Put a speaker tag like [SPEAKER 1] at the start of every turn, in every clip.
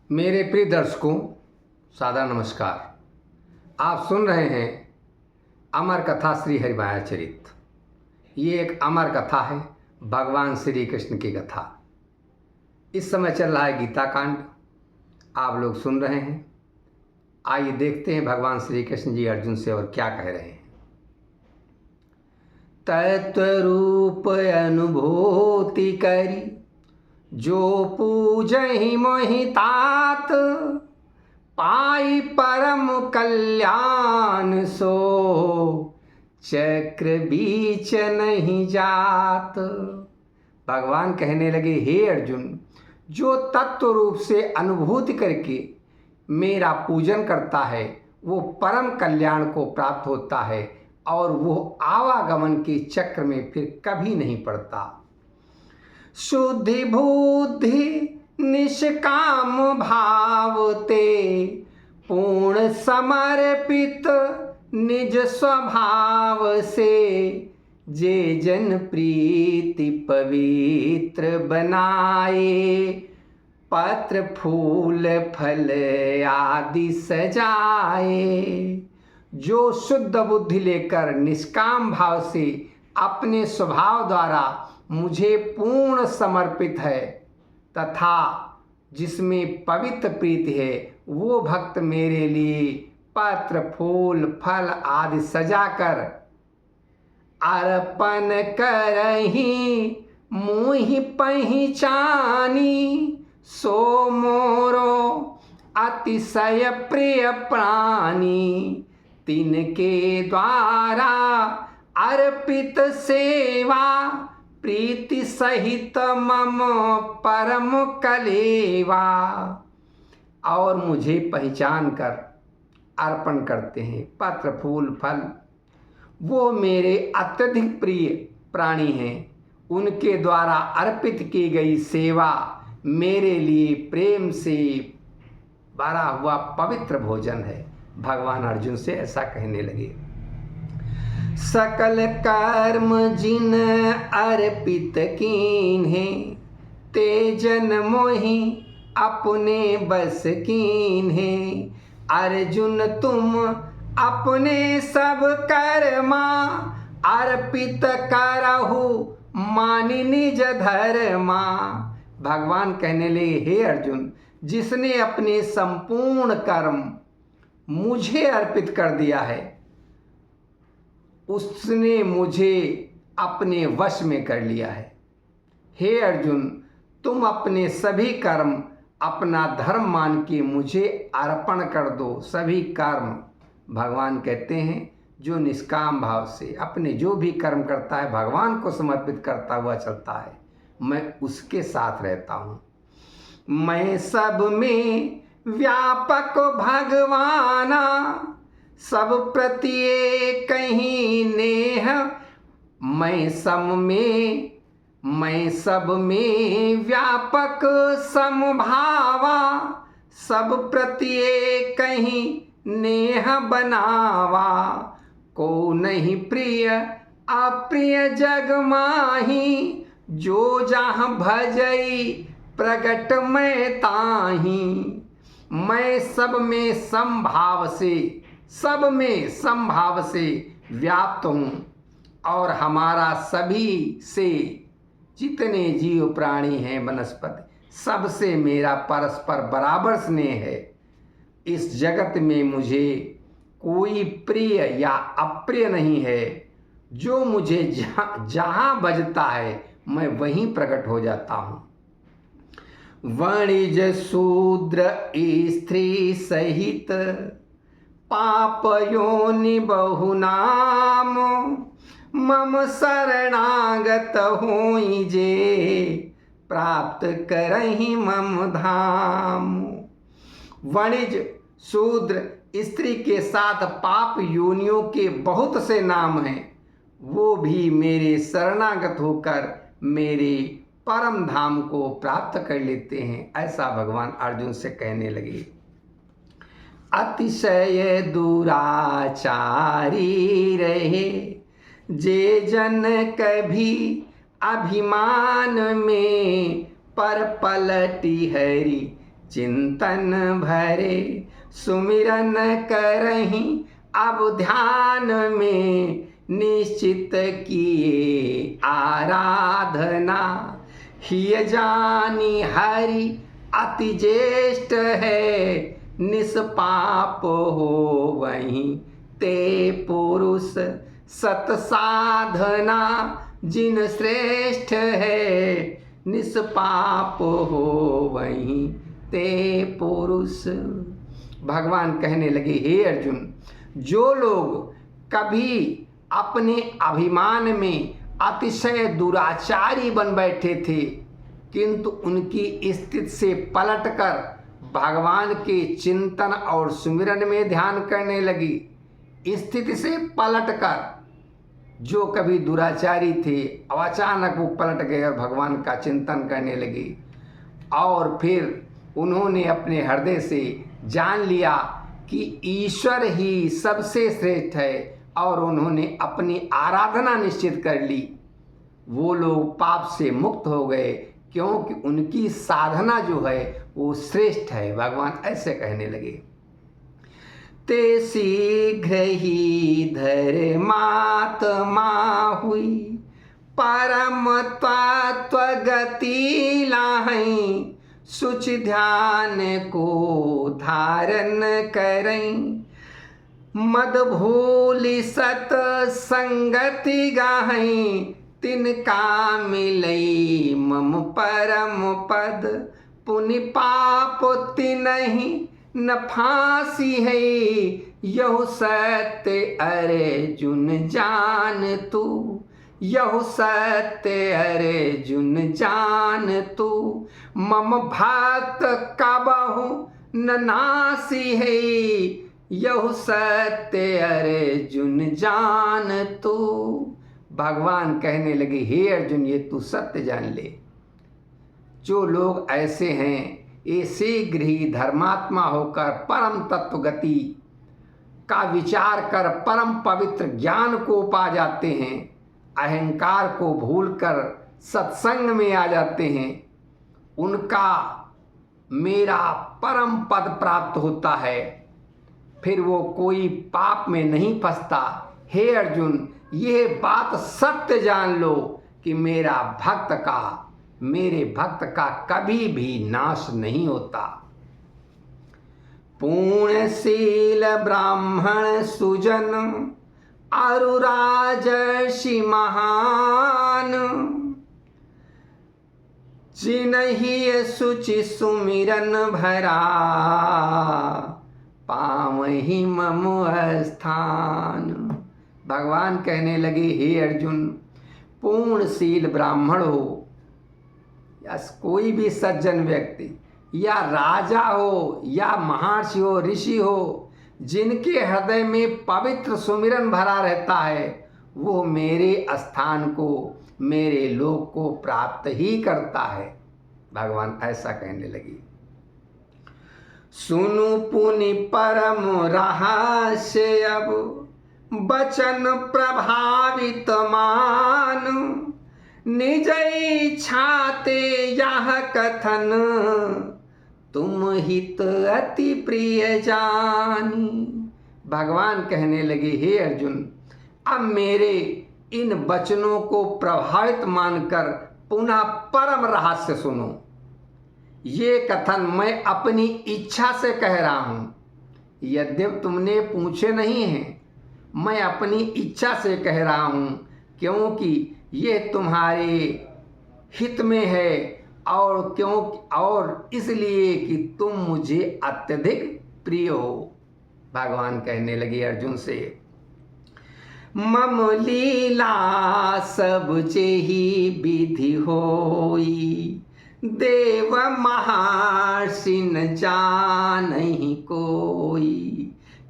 [SPEAKER 1] मेरे प्रिय दर्शकों, सादर नमस्कार। आप सुन रहे हैं अमर कथा श्री हरिमाया चरित। ये एक अमर कथा है, भगवान श्री कृष्ण की कथा। इस समय चल रहा है गीता कांड, आप लोग सुन रहे हैं। आइए देखते हैं भगवान श्री कृष्ण जी अर्जुन से और क्या कह रहे हैं। तत्वरूप अनुभूति करी जो पूजहि मोहि तात, पाई परम कल्याण सो चक्र बीच नहीं जात। भगवान कहने लगे, हे अर्जुन, जो तत्व रूप से अनुभूति करके मेरा पूजन करता है वो परम कल्याण को प्राप्त होता है और वो आवागमन के चक्र में फिर कभी नहीं पड़ता। शुद्धि बुद्धि निष्काम भाव ते, पूर्ण समर्पित निज स्वभाव से, जे जन प्रीति पवित्र बनाए, पत्र फूल फल आदि सजाए। जो शुद्ध बुद्धि लेकर निष्काम भाव से अपने स्वभाव द्वारा मुझे पूर्ण समर्पित है तथा जिसमें पवित्र प्रीति है, वो भक्त मेरे लिए पत्र फूल फल आदि सजाकर अर्पण करहि मुहि पहचानी, सो मोरो अतिशय प्रिय प्राणी, तिनके द्वारा अर्पित सेवा, प्रीति सहित मम परम कलेवा। और मुझे पहचान कर अर्पण करते हैं पत्र फूल फल, वो मेरे अत्यधिक प्रिय प्राणी हैं। उनके द्वारा अर्पित की गई सेवा मेरे लिए प्रेम से भरा हुआ पवित्र भोजन है। भगवान अर्जुन से ऐसा कहने लगे। सकल कर्म जिन अर्पित कीन्हे, ते जन मोहि अपने बस कीन्हे। अर्जुन तुम अपने सब कर्मा, अर्पित करहु मानि निज धर्मा। भगवान कहने लगे, हे अर्जुन, जिसने अपने संपूर्ण कर्म मुझे अर्पित कर दिया है उसने मुझे अपने वश में कर लिया है। हे अर्जुन, तुम अपने सभी कर्म अपना धर्म मान के मुझे अर्पण कर दो। सभी कर्म, भगवान कहते हैं, जो निष्काम भाव से अपने जो भी कर्म करता है भगवान को समर्पित करता हुआ चलता है, मैं उसके साथ रहता हूँ। मैं सब में व्यापक भगवाना, सब प्रत्येक ही नेह। मैं सब में व्यापक समभावा, सब प्रत्येक ही नेह बनावा। को नहीं प्रिय अप्रिय जग माही, जो जहाँ भजई प्रगट मैं ताही। मैं सब में समभाव से व्याप्त हूँ और हमारा सभी से जितने जीव प्राणी हैं वनस्पति, सबसे मेरा परस्पर बराबर स्नेह है। इस जगत में मुझे कोई प्रिय या अप्रिय नहीं है। जो मुझे जहाँ बजता है मैं वहीं प्रकट हो जाता हूँ। वणिज शूद्र स्त्री सहित, पाप योनि बहुनाम। मम शरणागत होई जे, प्राप्त करहि मम धाम। वणिज शूद्र स्त्री के साथ पाप योनियों के बहुत से नाम हैं, वो भी मेरे शरणागत होकर मेरे परम धाम को प्राप्त कर लेते हैं। ऐसा भगवान अर्जुन से कहने लगे। अतिशय दुराचारी रहे, जे जन कभी अभिमान में, पर पलटी हरि चिंतन भरे सुमिरन करहीं, अब ध्यान में निश्चित किए आराधना। हिय जानी हरि अति ज्येष्ठ है, निष्पाप हो वहीं ते पुरुष। सत साधना जिन श्रेष्ठ है, निष्पाप हो वहीं ते पुरुष। भगवान कहने लगे, हे अर्जुन, जो लोग कभी अपने अभिमान में अतिशय दुराचारी बन बैठे थे, किंतु उनकी स्थिति से पलटकर भगवान के चिंतन और सुमिरन में ध्यान करने लगी, स्थिति से पलटकर जो कभी दुराचारी थे, अब अचानक वो पलट गए और भगवान का चिंतन करने लगे, और फिर उन्होंने अपने हृदय से जान लिया कि ईश्वर ही सबसे श्रेष्ठ है, और उन्होंने अपनी आराधना निश्चित कर ली। वो लोग पाप से मुक्त हो गए, क्योंकि उनकी साधना जो है वो श्रेष्ठ है। भगवान ऐसे कहने लगे, ते शीघ्र ही धर्मात्मा हुई, परम तत्व गति लाहीं, सुच ध्यान को धारण करें, मद भूलि सत संगति गाहीं, तिनका मिलई मम परम पद, पुनि पाप तिनहि न फांसी है, यहु सत्य अर्जुन जान तू, यहु सत्य अर्जुन जान तू, मम भक्त कबहु न नासी है, यहु सत्य अर्जुन जान तू। भगवान कहने लगे, हे अर्जुन, ये तू सत्य जान ले, जो लोग ऐसे हैं ये शीघ्र ही धर्मात्मा होकर परम तत्व गति का विचार कर परम पवित्र ज्ञान को पा जाते हैं, अहंकार को भूलकर सत्संग में आ जाते हैं, उनका मेरा परम पद प्राप्त होता है, फिर वो कोई पाप में नहीं फंसता। हे अर्जुन, ये बात सत्य जान लो कि मेरे भक्त का कभी भी नाश नहीं होता। पूर्णशील ब्राह्मण सुजन अरु राजर्षि महान, जिनहि सुचि सुमिरन भरा, पावहि मम स्थान। भगवान कहने लगे, हे अर्जुन, पूर्णशील ब्राह्मण हो या कोई भी सज्जन व्यक्ति, या राजा हो या महर्षि हो, ऋषि हो, जिनके हृदय में पवित्र सुमिरन भरा रहता है, वो मेरे स्थान को, मेरे लोक को प्राप्त ही करता है। भगवान ऐसा कहने लगे। सुनु पुनि परम रहस्य, अब बचन प्रभावित मान, निज इच्छाते यह कथन, तुम हित अति प्रिय जानी। भगवान कहने लगे, हे अर्जुन, अब मेरे इन वचनों को प्रभावित मानकर पुनः परम रहस्य सुनो। ये कथन मैं अपनी इच्छा से कह रहा हूँ, यद्यपि तुमने पूछे नहीं हैं, मैं अपनी इच्छा से कह रहा हूँ, क्योंकि ये तुम्हारे हित में है, और इसलिए कि तुम मुझे अत्यधिक प्रिय हो। भगवान कहने लगे अर्जुन से, मम लीला सब जेहि विधि होई, देव महर्षि न जानहि कोई।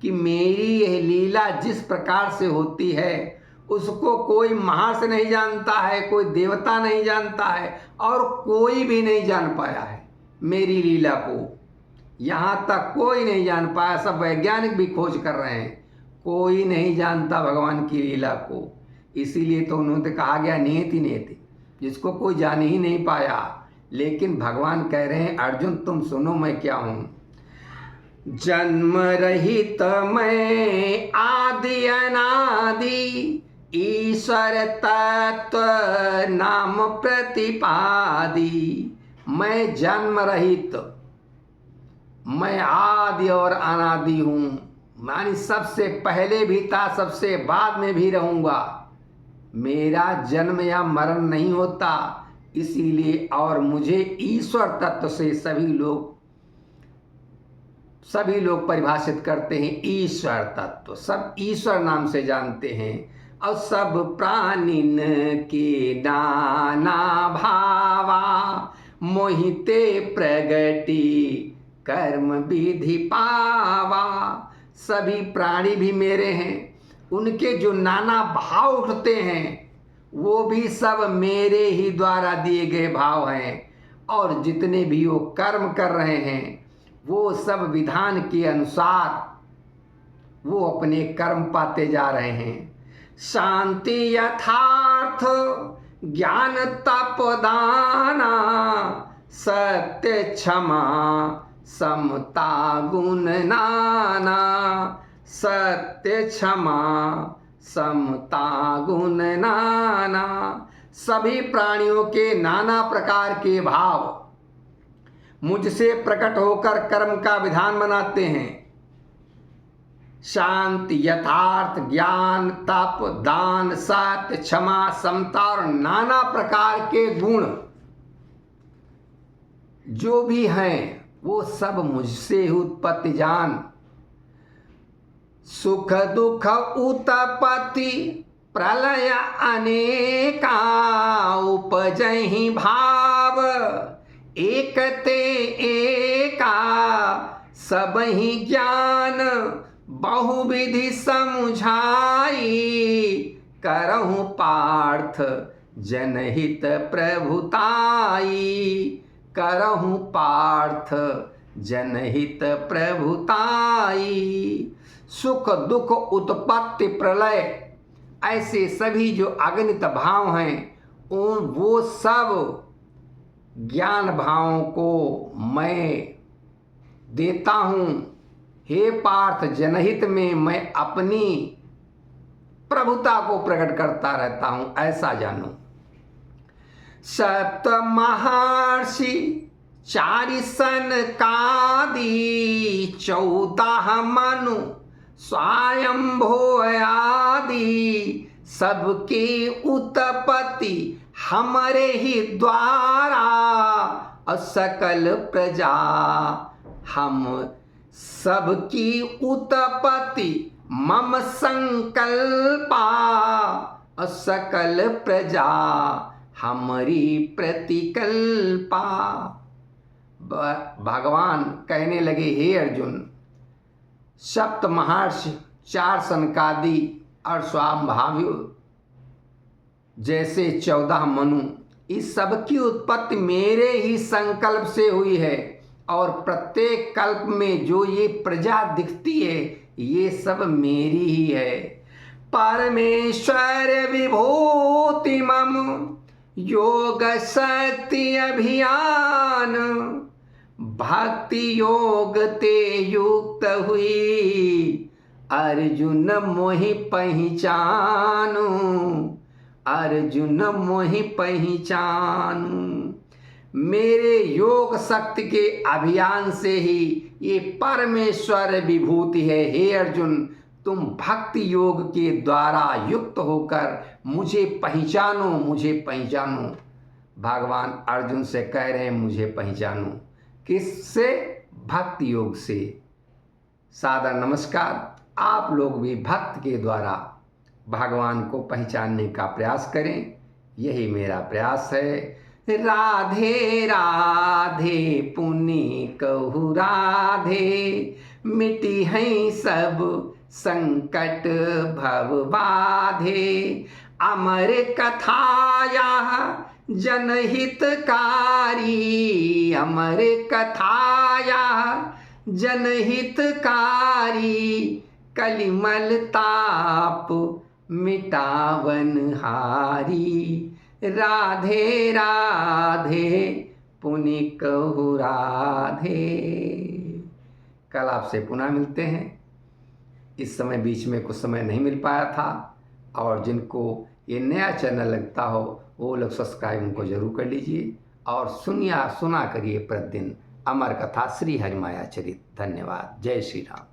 [SPEAKER 1] कि मेरी यह लीला जिस प्रकार से होती है उसको कोई महर्षि नहीं जानता है, कोई देवता नहीं जानता है, और कोई भी नहीं जान पाया है मेरी लीला को। यहाँ तक कोई नहीं जान पाया, सब वैज्ञानिक भी खोज कर रहे हैं, कोई नहीं जानता भगवान की लीला को। इसीलिए तो उन्होंने कहा गया नियति नियति, जिसको कोई जान ही नहीं पाया, लेकिन भगवान कह रहे हैं अर्जुन तुम सुनो मैं क्या हूं। जन्म रहित मैं आदि अनादि, ईश्वर तत्व नाम प्रतिपादि। मैं जन्म रहित, मैं आदि और अनादि हूं, मानी सबसे पहले भी था, सबसे बाद में भी रहूंगा। मेरा जन्म या मरण नहीं होता, इसीलिए और मुझे ईश्वर तत्व से सभी लोग परिभाषित करते हैं। ईश्वर तत्व सब ईश्वर नाम से जानते हैं। और सब प्राणिन के नाना भावा, मोहिते प्रगति कर्म विधि पावा। सभी प्राणी भी मेरे हैं, उनके जो नाना भाव उठते हैं वो भी सब मेरे ही द्वारा दिए गए भाव हैं। और जितने भी वो कर्म कर रहे हैं वो सब विधान के अनुसार वो अपने कर्म पाते जा रहे हैं। शांति यथार्थ ज्ञान तप दाना, सत्य क्षमा समता गुण नाना। सत्य क्षमा समता गुण नाना। सभी प्राणियों के नाना प्रकार के भाव मुझसे प्रकट होकर कर्म का विधान बनाते हैं। शांति यथार्थ ज्ञान तप दान सत्य क्षमा समता और नाना प्रकार के गुण जो भी हैं वो सब मुझसे उत्पत्ति जान। सुख दुख उत्पत्ति प्रलय अनेका, उपजहि भाव एकते एका। सबहि ज्ञान बहुविधि समुझाई, करहु पार्थ जनहित प्रभुताई। करहु पार्थ जनहित प्रभुताई। सुख दुख उत्पत्ति प्रलय ऐसे सभी जो अगणित भाव हैं वो सब ज्ञान भावों को मैं देता हूँ। हे पार्थ जनहित में मैं अपनी प्रभुता को प्रकट करता रहता हूँ, ऐसा जानो। सप्त महर्षि चारि सनकादि, 14 मनु स्वयंभो आदि। सबकी उत्पत्ति हमारे ही द्वारा, असकल प्रजा हम सबकी उत्पत्ति मम संकल्पा। असकल प्रजा हमारी प्रतिकल्पा। भगवान कहने लगे हे अर्जुन, सप्त महर्षि 4 सनकादि और स्वाभाविक जैसे 14 मनु, इस सब की उत्पत्ति मेरे ही संकल्प से हुई है। और प्रत्येक कल्प में जो ये प्रजा दिखती है ये सब मेरी ही है। परमेश्वर विभूति मम योग शक्ति अभियान, भक्ति योग ते युक्त हुई अर्जुन मोहि पहचानु। अर्जुन मोहि पहचानु। मेरे योग शक्ति के अभियान से ही ये परमेश्वर विभूति है। हे अर्जुन, तुम भक्ति योग के द्वारा युक्त होकर मुझे पहचानो, मुझे पहचानो। भगवान अर्जुन से कह रहे हैं मुझे पहचानो। किससे? भक्ति योग से। सादर नमस्कार। आप लोग भी भक्त के द्वारा भगवान को पहचानने का प्रयास करें, यही मेरा प्रयास है। राधे राधे पुनि कहु राधे, मिटी हैं सब संकट भव बाधे। अमर कथाया जनहितकारी, अमर कथाया जनहितकारी। कलिमल ताप मिटावन हारी, राधे राधे पुनि कहु राधे। कल आपसे पुनः मिलते हैं। इस समय बीच में कुछ समय नहीं मिल पाया था, और जिनको ये नया चैनल लगता हो वो लोग सब्सक्राइब उनको जरूर कर लीजिए और सुना करिए प्रतिदिन अमर कथा श्री हरिमाया चरित। धन्यवाद। जय श्री राम।